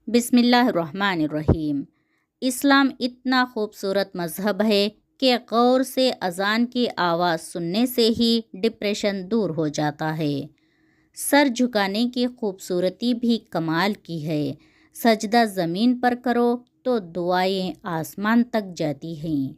بسم اللہ الرحمن الرحیم۔ اسلام اتنا خوبصورت مذہب ہے کہ غور سے اذان کی آواز سننے سے ہی ڈپریشن دور ہو جاتا ہے۔ سر جھکانے کی خوبصورتی بھی کمال کی ہے۔ سجدہ زمین پر کرو تو دعائیں آسمان تک جاتی ہیں۔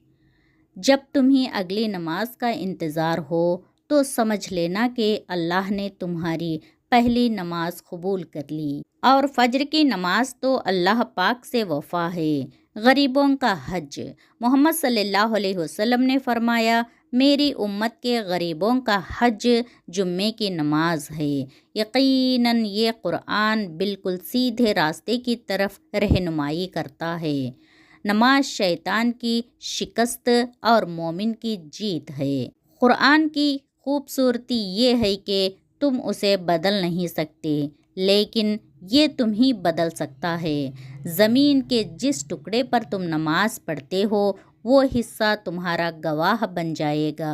جب تمہیں اگلی نماز کا انتظار ہو تو سمجھ لینا کہ اللہ نے تمہاری پہلی نماز قبول کر لی، اور فجر کی نماز تو اللہ پاک سے وفا ہے۔ غریبوں کا حج۔ محمد صلی اللہ علیہ وسلم نے فرمایا، میری امت کے غریبوں کا حج جمعے کی نماز ہے۔ یقیناً یہ قرآن بالکل سیدھے راستے کی طرف رہنمائی کرتا ہے۔ نماز شیطان کی شکست اور مومن کی جیت ہے۔ قرآن کی خوبصورتی یہ ہے کہ تم اسے بدل نہیں سکتے، لیکن یہ تمہیں بدل سکتا ہے۔ زمین کے جس ٹکڑے پر تم نماز پڑھتے ہو وہ حصہ تمہارا گواہ بن جائے گا۔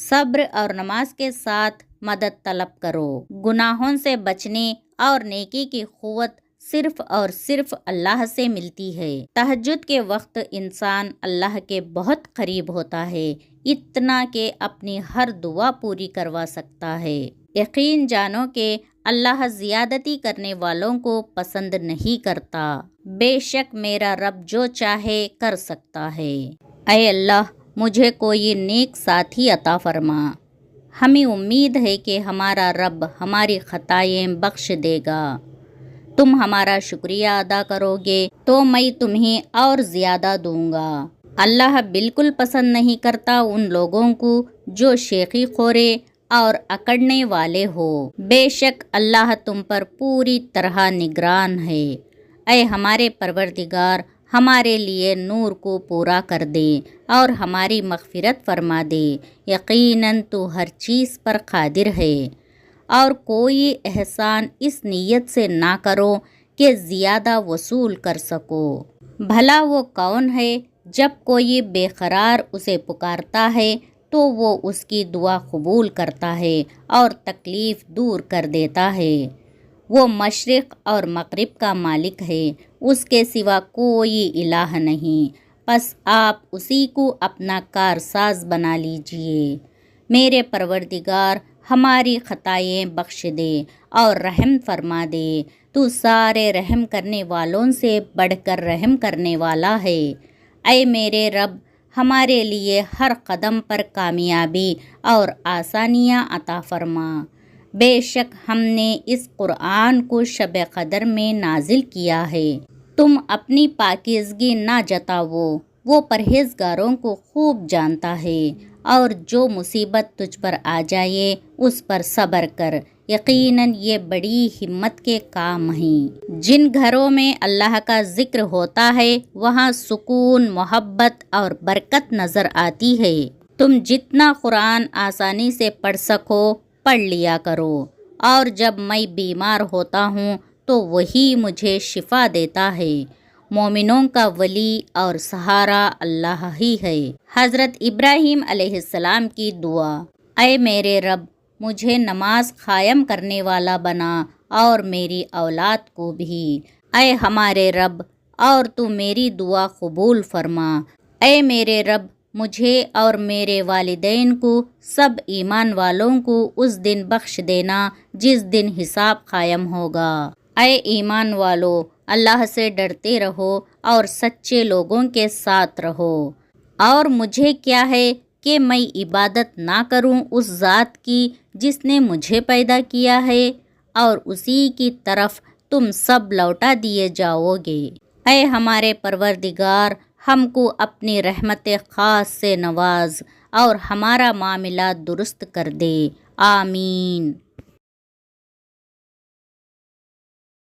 صبر اور نماز کے ساتھ مدد طلب کرو۔ گناہوں سے بچنے اور نیکی کی قوت صرف اور صرف اللہ سے ملتی ہے۔ تہجد کے وقت انسان اللہ کے بہت قریب ہوتا ہے، اتنا کہ اپنی ہر دعا پوری کروا سکتا ہے۔ یقین جانو کہ اللہ زیادتی کرنے والوں کو پسند نہیں کرتا۔ بے شک میرا رب جو چاہے کر سکتا ہے۔ اے اللہ، مجھے کوئی نیک ساتھی عطا فرما۔ ہمیں امید ہے کہ ہمارا رب ہماری خطائیں بخش دے گا۔ تم ہمارا شکریہ ادا کرو گے تو میں تمہیں اور زیادہ دوں گا۔ اللہ بالکل پسند نہیں کرتا ان لوگوں کو جو شیخی خورے اور اکڑنے والے ہو۔ بے شک اللہ تم پر پوری طرح نگران ہے۔ اے ہمارے پروردگار، ہمارے لیے نور کو پورا کر دے اور ہماری مغفرت فرما دے۔ یقیناً تو ہر چیز پر قادر ہے، اور کوئی احسان اس نیت سے نہ کرو کہ زیادہ وصول کر سکو۔ بھلا وہ کون ہے جب کوئی بے قرار اسے پکارتا ہے تو وہ اس کی دعا قبول کرتا ہے اور تکلیف دور کر دیتا ہے۔ وہ مشرق اور مغرب کا مالک ہے، اس کے سوا کوئی الہ نہیں، پس آپ اسی کو اپنا کارساز بنا لیجئے۔ میرے پروردگار، ہماری خطائیں بخش دے اور رحم فرما دے۔ تو سارے رحم کرنے والوں سے بڑھ کر رحم کرنے والا ہے۔ اے میرے رب، ہمارے لیے ہر قدم پر کامیابی اور آسانیاں عطا فرما۔ بے شک ہم نے اس قرآن کو شب قدر میں نازل کیا ہے۔ تم اپنی پاکیزگی نہ جتاؤ، وہ پرہیزگاروں کو خوب جانتا ہے۔ اور جو مصیبت تجھ پر آ جائے اس پر صبر کر، یقیناً یہ بڑی ہمت کے کام ہیں۔ جن گھروں میں اللہ کا ذکر ہوتا ہے وہاں سکون، محبت اور برکت نظر آتی ہے۔ تم جتنا قرآن آسانی سے پڑھ سکو پڑھ لیا کرو، اور جب میں بیمار ہوتا ہوں تو وہی مجھے شفا دیتا ہے۔ مومنوں کا ولی اور سہارا اللہ ہی ہے۔ حضرت ابراہیم علیہ السلام کی دعا۔ اے میرے رب، مجھے نماز قائم کرنے والا بنا اور میری اولاد کو بھی۔ اے ہمارے رب، اور تو میری دعا قبول فرما۔ اے میرے رب، مجھے اور میرے والدین کو، سب ایمان والوں کو اس دن بخش دینا جس دن حساب قائم ہوگا۔ اے ایمان والو، اللہ سے ڈرتے رہو اور سچے لوگوں کے ساتھ رہو۔ اور مجھے کیا ہے کہ میں عبادت نہ کروں اس ذات کی جس نے مجھے پیدا کیا ہے، اور اسی کی طرف تم سب لوٹا دیے جاؤ گے۔ اے ہمارے پروردگار، ہم کو اپنی رحمت خاص سے نواز اور ہمارا معاملہ درست کر دے۔ آمین۔